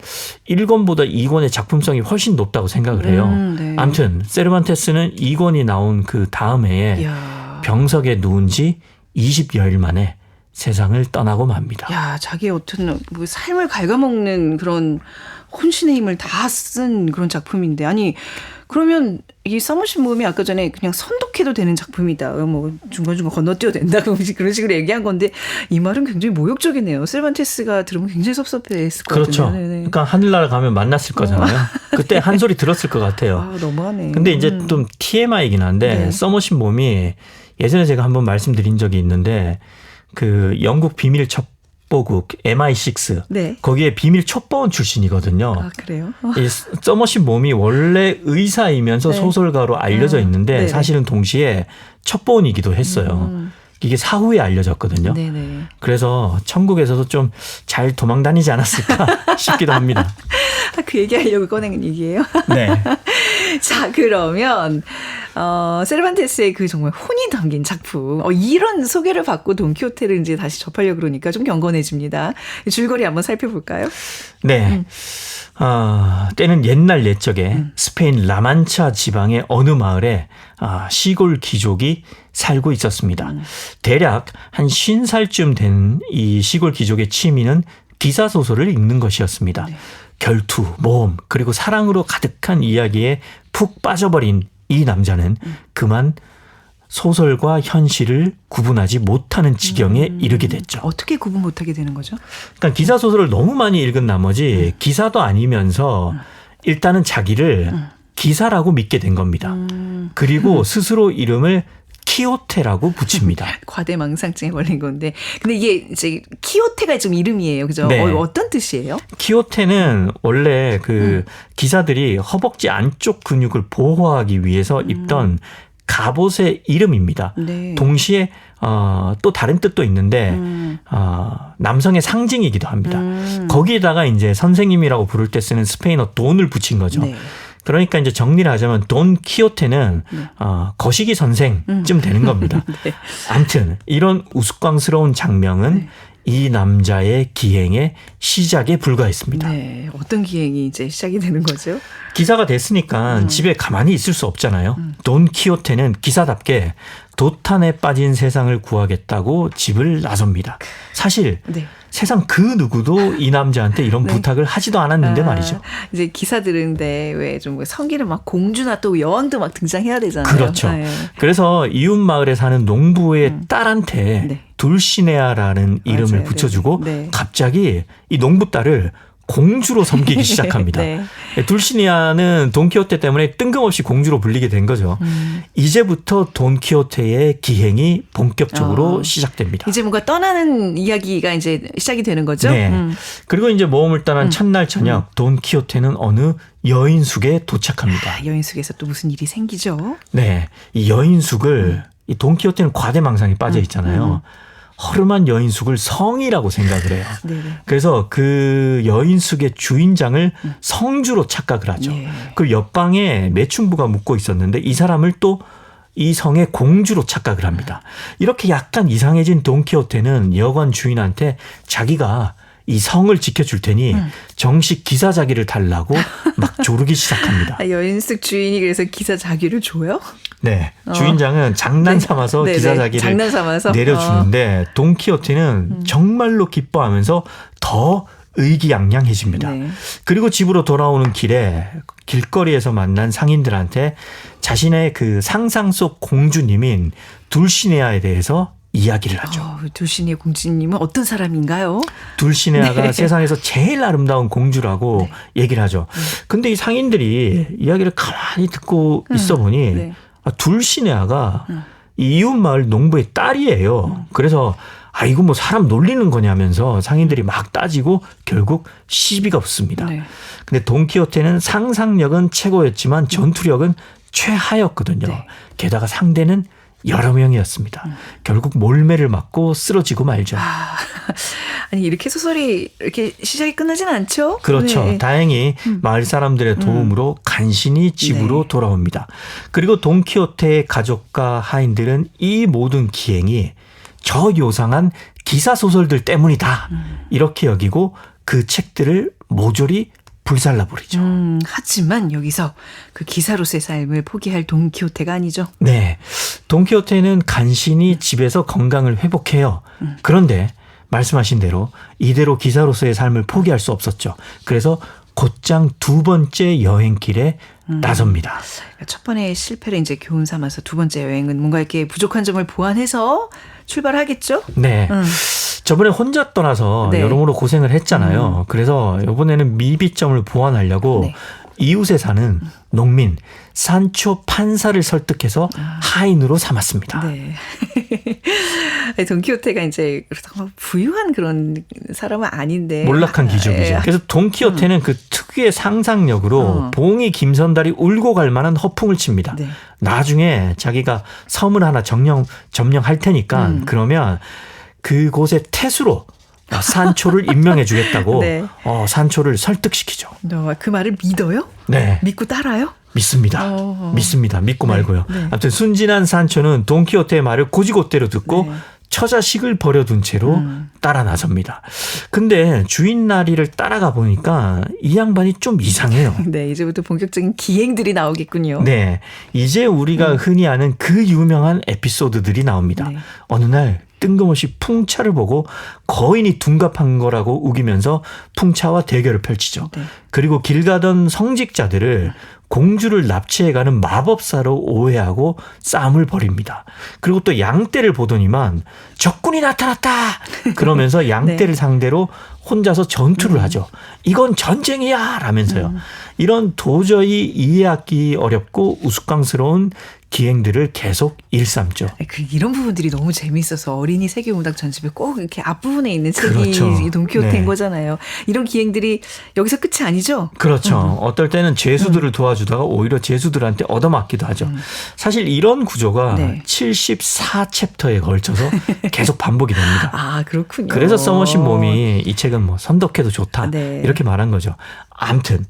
1권보다 2권의 작품성이 훨씬 높다고 생각을 해요. 네. 아무튼 세르반테스는 2권이 나온 그 다음 해에 이야. 병석에 누운 지 20여일 만에 세상을 떠나고 맙니다. 야, 자기의 어떤 뭐 삶을 갉아먹는 그런 혼신의 힘을 다 쓴 그런 작품인데, 아니 그러면 이 서머신 몸이 아까 전에 그냥 선독해도 되는 작품이다, 뭐 중간중간 건너뛰어도 된다 그런 식으로 얘기한 건데, 이 말은 굉장히 모욕적이네요. 세르반테스가 들으면 굉장히 섭섭했을 것 그렇죠. 같은데. 네네. 그러니까 하늘나라 가면 만났을 거잖아요. 그때 한 소리 들었을 것 같아요. 아, 너무하네. 근데 이제 좀 TMI이긴 한데 네. 서머신 몸이 예전에 제가 한번 말씀드린 적이 있는데 그 영국 비밀 첩보국 MI6 네. 거기에 비밀 첩보원 출신이거든요. 아, 그래요? 이 서머신 몸이 원래 의사이면서 네. 소설가로 알려져 있는데 네네. 사실은 동시에 첩보원이기도 했어요. 이게 사후에 알려졌거든요. 네네. 그래서 천국에서도 좀 잘 도망 다니지 않았을까 싶기도 합니다. 그 얘기하려고 꺼낸 얘기예요. 네. 자, 그러면 세르반테스의 그 정말 혼이 담긴 작품, 이런 소개를 받고 돈키호테를 이제 다시 접하려고 그러니까 좀 경건해집니다. 줄거리 한번 살펴볼까요? 네. 때는 옛날 옛적에 스페인 라만차 지방의 어느 마을에 시골 귀족이 살고 있었습니다. 대략 한 50살쯤 된 이 시골 귀족의 취미는 기사소설을 읽는 것이었습니다. 네. 결투, 모험, 그리고 사랑으로 가득한 이야기에 푹 빠져버린 이 남자는 그만 소설과 현실을 구분하지 못하는 지경에 이르게 됐죠. 어떻게 구분 못하게 되는 거죠? 그러니까 기사소설을 너무 많이 읽은 나머지 기사도 아니면서 일단은 자기를 기사라고 믿게 된 겁니다. 그리고 스스로 이름을 키호테라고 붙입니다. 과대망상증에 걸린 건데. 근데 이게 이제 키호테가 좀 이름이에요. 그죠? 네. 어떤 뜻이에요? 키호테는 원래 그 기사들이 허벅지 안쪽 근육을 보호하기 위해서 입던 갑옷의 이름입니다. 네. 동시에 또 다른 뜻도 있는데 남성의 상징이기도 합니다. 거기에다가 이제 선생님이라고 부를 때 쓰는 스페인어 돈을 붙인 거죠. 네. 그러니까 이제 정리를 하자면 돈 키호테는 거시기 선생쯤 되는 겁니다. 네. 아무튼 이런 우스꽝스러운 장면은 이 남자의 기행의 시작에 불과했습니다. 네. 어떤 기행이 이제 시작이 되는 거죠? 기사가 됐으니까 집에 가만히 있을 수 없잖아요. 돈 키호테는 기사답게 도탄에 빠진 세상을 구하겠다고 집을 나섭니다. 사실 네. 세상 그 누구도 이 남자한테 이런 네. 부탁을 하지도 않았는데 말이죠. 이제 기사들은데 왜 좀 성기를 막 공주나 또 여왕도 막 등장해야 되잖아요. 그렇죠. 네. 그래서 이웃 마을에 사는 농부의 딸한테 네. 둘시네아라는 이름을 맞아요. 붙여주고 네. 갑자기 이 농부 딸을 공주로 섬기기 시작합니다. 네. 둘시니아는 돈키호테 때문에 뜬금없이 공주로 불리게 된 거죠. 이제부터 돈키호테의 기행이 본격적으로 시작됩니다. 이제 뭔가 떠나는 이야기가 이제 시작이 되는 거죠. 네. 그리고 이제 모험을 떠난 첫날 저녁 돈키호테는 어느 여인숙에 도착합니다. 아, 여인숙에서 또 무슨 일이 생기죠? 네, 이 여인숙을 이 돈키호테는 과대망상에 빠져 있잖아요. 허름한 여인숙을 성이라고 생각을 해요. 네네. 그래서 그 여인숙의 주인장을 성주로 착각을 하죠. 네. 그 옆방에 매춘부가 묵고 있었는데 이 사람을 또 이 성의 공주로 착각을 합니다. 이렇게 약간 이상해진 돈키호테는 여관 주인한테 자기가 이 성을 지켜줄 테니 정식 기사 자기를 달라고 막 조르기 시작합니다. 아, 여인숙 주인이 그래서 기사 자기를 줘요? 네, 주인장은 장난 삼아서 네. 기사 네네. 자기를 장난 삼아서? 내려주는데 돈키호테는 정말로 기뻐하면서 더 의기양양해집니다. 네. 그리고 집으로 돌아오는 길에 길거리에서 만난 상인들한테 자신의 그 상상 속 공주님인 둘시네아에 대해서 이야기를 하죠. 둘시니의 공주님은 어떤 사람인가요? 둘시네아가 네. 세상에서 제일 아름다운 공주라고 얘기를 하죠. 근데 이 상인들이 이야기를 가만히 듣고 있어 보니 네. 둘시네아가 이웃 마을 농부의 딸이에요. 그래서 이거 뭐 사람 놀리는 거냐면서 상인들이 막 따지고 결국 시비가 붙습니다. 네. 근데 돈키호테는 상상력은 최고였지만 전투력은 최하였거든요. 네. 게다가 상대는 여러 명이었습니다. 결국 몰매를 맞고 쓰러지고 말죠. 아니 이렇게 소설이 이렇게 시작이 끝나진 않죠? 그렇죠. 네. 다행히 마을 사람들의 도움으로 간신히 집으로 네. 돌아옵니다. 그리고 돈키호테의 가족과 하인들은 이 모든 기행이 저 요상한 기사 소설들 때문이다. 이렇게 여기고 그 책들을 모조리 불살라버리죠. 하지만 여기서 그 기사로서의 삶을 포기할 돈키호테가 아니죠. 네. 돈키호테는 간신히 집에서 건강을 회복해요. 그런데 말씀하신 대로 이대로 기사로서의 삶을 포기할 수 없었죠. 그래서 곧장 두 번째 여행길에 나섭니다. 첫 번의 실패를 이제 교훈 삼아서 두 번째 여행은 뭔가 이렇게 부족한 점을 보완해서 출발하겠죠? 네. 저번에 혼자 떠나서 네. 여러모로 고생을 했잖아요. 그래서 이번에는 미비점을 보완하려고 네. 이웃에 사는 농민 산초 판사를 설득해서 하인으로 삼았습니다. 네. 돈키호테가 이제 그렇다고 부유한 그런 사람은 아닌데 몰락한 기족이죠. 예. 그래서 돈키호테는 그 특유의 상상력으로 봉이 김선달이 울고 갈 만한 허풍을 칩니다. 네. 나중에 자기가 섬을 하나 점령할 테니까 그러면 그곳의 태수로 산초를 임명해 주겠다고 네. 산초를 설득시키죠. 너 그 말을 믿어요? 네. 믿고 따라요? 믿습니다. 믿습니다. 믿고 말고요. 네. 아무튼 순진한 산초는 돈키호테의 말을 고지고대로 듣고 네. 처자식을 버려둔 채로 따라 나섭니다. 근데 주인 나리를 따라가 보니까 이 양반이 좀 이상해요. 네, 이제부터 본격적인 기행들이 나오겠군요. 네, 이제 우리가 흔히 아는 그 유명한 에피소드들이 나옵니다. 네. 어느 날 뜬금없이 풍차를 보고 거인이 둔갑한 거라고 우기면서 풍차와 대결을 펼치죠. 네. 그리고 길 가던 성직자들을 공주를 납치해가는 마법사로 오해하고 싸움을 벌입니다. 그리고 또 양떼를 보더니만 적군이 나타났다 그러면서 양떼를 상대로 혼자서 전투를 하죠. 이건 전쟁이야 라면서요. 이런 도저히 이해하기 어렵고 우스꽝스러운 기행들을 계속 일삼죠. 이런 부분들이 너무 재미있어서 어린이 세계문학 전집에 꼭 이렇게 앞부분에 있는 책이 그렇죠. 이 돈키호테인 네. 거잖아요. 이런 기행들이 여기서 끝이 아니죠? 그렇죠. 어떨 때는 죄수들을 도와주다가 오히려 죄수들한테 얻어맞기도 하죠. 사실 이런 구조가 네. 74챕터에 걸쳐서 계속 반복이 됩니다. 아, 그렇군요. 그래서 써머신 몸이 이 책은 뭐 선독해도 좋다. 네. 이렇게 말한 거죠. 아무튼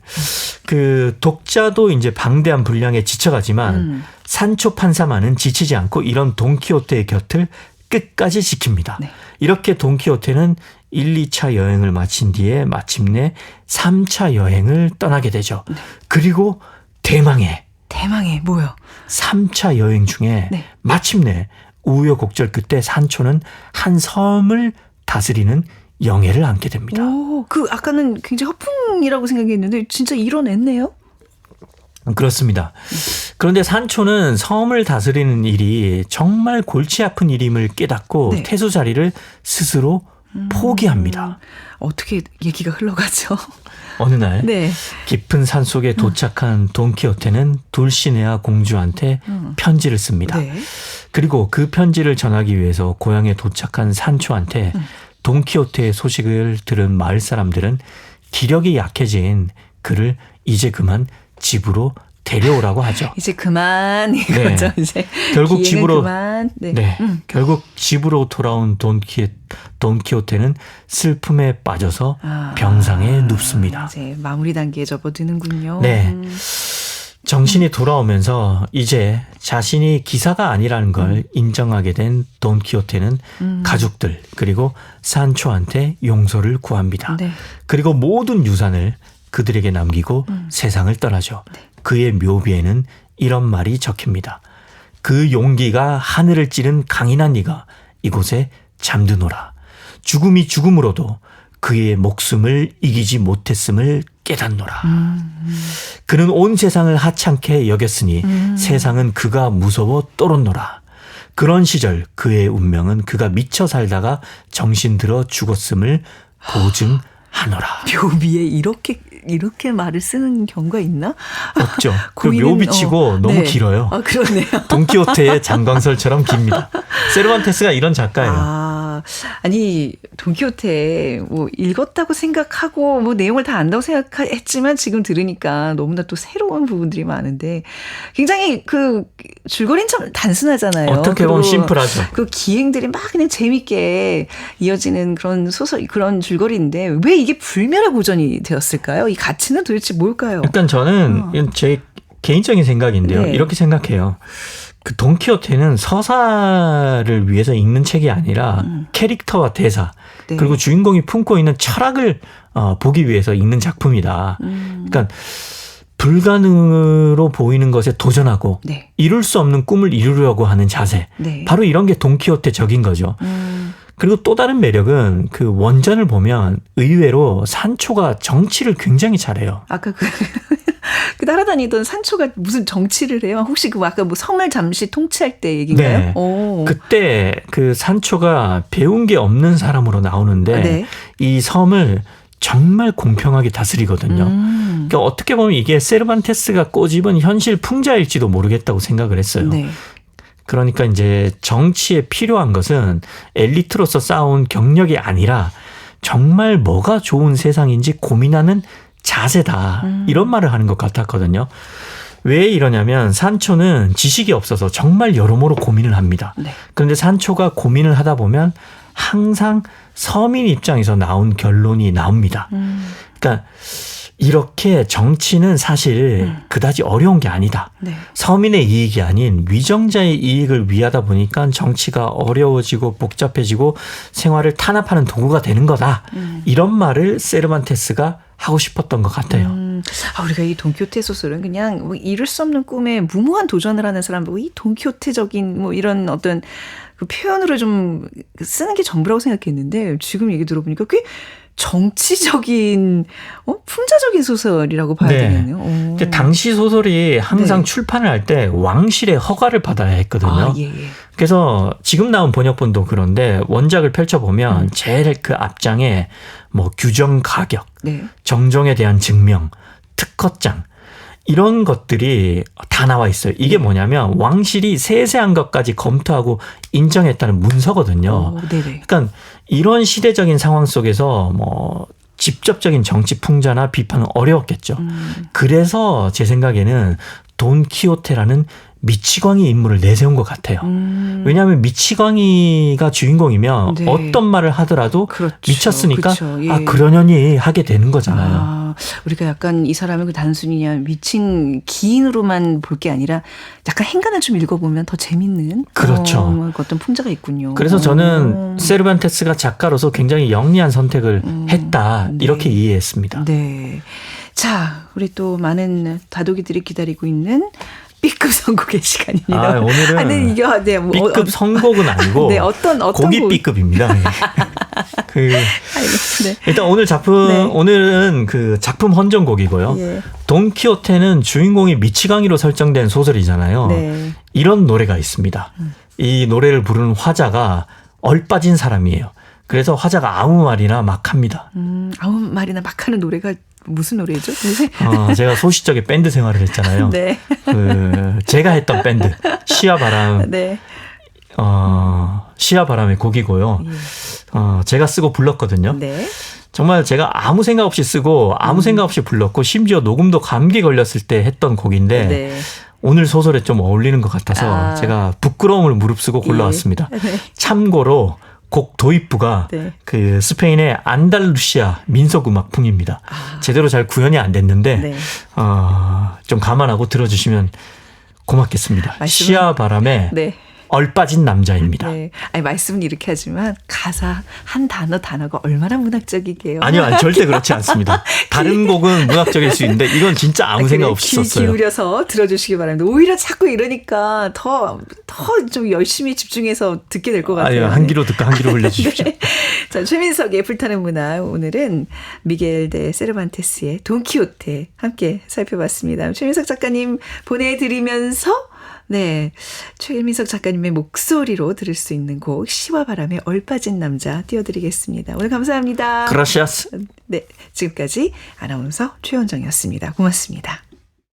그 독자도 이제 방대한 분량에 지쳐가지만 산초 판사만은 지치지 않고 이런 돈키호테의 곁을 끝까지 지킵니다. 네. 이렇게 돈키호테는 1, 2차 여행을 마친 뒤에 마침내 3차 여행을 떠나게 되죠. 그리고 대망의 뭐요? 3차 여행 중에 네. 마침내 우여곡절 끝에 산초는 한 섬을 다스리는 영예를 안게 됩니다. 오, 아까는 굉장히 허풍이라고 생각했는데 진짜 이뤄냈네요. 그렇습니다. 그런데 산초는 섬을 다스리는 일이 정말 골치 아픈 일임을 깨닫고 네. 태수 자리를 스스로 포기합니다. 어떻게 얘기가 흘러가죠? 어느 날 네. 깊은 산속에 도착한 돈키호테는 돌시네아 공주한테 편지를 씁니다. 네. 그리고 그 편지를 전하기 위해서 고향에 도착한 산초한테 돈키호테의 소식을 들은 마을 사람들은 기력이 약해진 그를 이제 그만 집으로 데려오라고 하죠. 이제 그만 이거죠. 네. 이제 결국 기행은 집으로 그만. 네. 네. 결국 집으로 돌아온 돈키호테는 슬픔에 빠져서 병상에 눕습니다. 이제 마무리 단계에 접어드는군요. 네. 정신이 돌아오면서 이제 자신이 기사가 아니라는 걸 인정하게 된 돈키호테는 가족들 그리고 산초한테 용서를 구합니다. 네. 그리고 모든 유산을 그들에게 남기고 세상을 떠나죠. 네. 그의 묘비에는 이런 말이 적힙니다. 그 용기가 하늘을 찌른 강인한 이가 이곳에 잠드노라. 죽음이 죽음으로도 그의 목숨을 이기지 못했음을 깨닫노라. 그는 온 세상을 하찮게 여겼으니 세상은 그가 무서워 떨었노라. 그런 시절 그의 운명은 그가 미쳐 살다가 정신 들어 죽었음을 보증하노라. 묘비에 이렇게 말을 쓰는 경우가 있나? 없죠. 그 고인은, 묘비치고 너무 네. 길어요. 아, 그러네요. 돈키호테의 장광설처럼 깁니다. 세르반테스가 이런 작가예요. 아니 돈키호테 뭐 읽었다고 생각하고 뭐 내용을 다 안다고 생각했지만 지금 들으니까 너무나 또 새로운 부분들이 많은데 굉장히 그 줄거리는 참 단순하잖아요. 어떻게 보면 심플하죠. 그 기행들이 막 그냥 재밌게 이어지는 그런 소설 그런 줄거리인데 왜 이게 불멸의 고전이 되었을까요? 이 가치는 도대체 뭘까요? 일단 저는 이건 제 개인적인 생각인데요. 네. 이렇게 생각해요. 그 돈키호테는 서사를 위해서 읽는 책이 아니라 캐릭터와 대사 네. 그리고 주인공이 품고 있는 철학을 보기 위해서 읽는 작품이다. 그러니까 불가능으로 보이는 것에 도전하고 네. 이룰 수 없는 꿈을 이루려고 하는 자세. 네. 바로 이런 게 돈키호테적인 거죠. 그리고 또 다른 매력은 그 원전을 보면 의외로 산초가 정치를 굉장히 잘해요. 아까 그 따라다니던 산초가 무슨 정치를 해요? 혹시 그 아까 뭐 성을 잠시 통치할 때 얘기인가요? 네. 오. 그때 그 산초가 배운 게 없는 사람으로 나오는데 네. 이 섬을 정말 공평하게 다스리거든요. 그러니까 어떻게 보면 이게 세르반테스가 꼬집은 현실 풍자일지도 모르겠다고 생각을 했어요. 네. 그러니까 이제 정치에 필요한 것은 엘리트로서 쌓아온 경력이 아니라 정말 뭐가 좋은 세상인지 고민하는 자세다. 이런 말을 하는 것 같았거든요. 왜 이러냐면 산초는 지식이 없어서 정말 여러모로 고민을 합니다. 네. 그런데 산초가 고민을 하다 보면 항상 서민 입장에서 나온 결론이 나옵니다. 그러니까 이렇게 정치는 사실 그다지 어려운 게 아니다. 네. 서민의 이익이 아닌 위정자의 이익을 위하다 보니까 정치가 어려워지고 복잡해지고 생활을 탄압하는 도구가 되는 거다. 이런 말을 세르반테스가 하고 싶었던 것 같아요. 우리가 이 돈키호테 소설은 그냥 뭐 이룰 수 없는 꿈에 무모한 도전을 하는 사람 보고 이 돈키호테적인 뭐 이런 어떤 그 표현으로 좀 쓰는 게 전부라고 생각했는데 지금 얘기 들어보니까 꽤 정치적인 풍자적인 소설이라고 봐야 네. 되겠네요. 근데 당시 소설이 항상 네. 출판을 할 때 왕실의 허가를 받아야 했거든요. 예. 그래서 지금 나온 번역본도 그런데 원작을 펼쳐보면 제일 그 앞장에 뭐 규정 가격, 네. 정정에 대한 증명, 특허장 이런 것들이 다 나와 있어요. 이게 뭐냐면 왕실이 세세한 것까지 검토하고 인정했다는 문서거든요. 네네. 그러니까 이런 시대적인 상황 속에서 뭐 직접적인 정치 풍자나 비판은 어려웠겠죠. 그래서 제 생각에는 돈키호테라는 미치광이 인물을 내세운 것 같아요. 왜냐하면 미치광이가 주인공이면 네. 어떤 말을 하더라도 그렇죠. 미쳤으니까 그렇죠. 예. 그러려니 하게 되는 거잖아요. 우리가 약간 이 사람을 그 단순히 그냥 미친 기인으로만 볼 게 아니라 약간 행간을 좀 읽어보면 더 재밌는 그렇죠. 어떤 풍자가 있군요. 그래서 저는 세르반테스가 작가로서 굉장히 영리한 선택을 했다 네. 이렇게 이해했습니다. 네. 자, 우리 또 많은 다독이들이 기다리고 있는 B급 선곡의 시간입니다. 오늘은 네, 이게 뭐 B급 선곡은 아니고 네, 어떤 고기 곡? B급입니다. 네. 일단 오늘 작품 네. 오늘은 그 작품 헌정곡이고요. 예. 돈키호테는 주인공이 미치광이로 설정된 소설이잖아요. 네. 이런 노래가 있습니다. 이 노래를 부르는 화자가 얼빠진 사람이에요. 그래서 화자가 아무 말이나 막 합니다. 아무 말이나 막 하는 노래가 무슨 노래죠? 네. 제가 소시적에 밴드 생활을 했잖아요. 네. 제가 했던 밴드 시야바람. 네. 시야바람의 곡이고요. 제가 쓰고 불렀거든요. 네. 정말 제가 아무 생각 없이 쓰고 아무 생각 없이 불렀고 심지어 녹음도 감기 걸렸을 때 했던 곡인데 네. 오늘 소설에 좀 어울리는 것 같아서 제가 부끄러움을 무릅쓰고 골라왔습니다. 네. 참고로 곡 도입부가 네. 그 스페인의 안달루시아 민속 음악풍입니다. 제대로 잘 구현이 안 됐는데 네. 좀 감안하고 들어주시면 고맙겠습니다. 말씀은- 시야바람의 네. 얼빠진 남자입니다. 네. 아니, 말씀은 이렇게 하지만 가사 한 단어가 얼마나 문학적이게요. 아니요, 절대 그렇지 않습니다. 다른 곡은 문학적일 수 있는데 이건 진짜 아무 생각 없이 귀 썼어요. 기울여서 들어주시기 바랍니다. 오히려 자꾸 이러니까 더 좀 열심히 집중해서 듣게 될 것 같아요. 아니요, 한 귀로 듣고 한 귀로 흘려주십시오. 네. 자, 최민석의 불타는 문화. 오늘은 미겔 데 세르반테스의 돈키호테 함께 살펴봤습니다. 최민석 작가님 보내드리면서 네, 최민석 작가님의 목소리로 들을 수 있는 곡 시와 바람의 얼빠진 남자 띄워드리겠습니다. 오늘 감사합니다. 그라시아스. 네, 지금까지 아나운서 최원정이었습니다. 고맙습니다.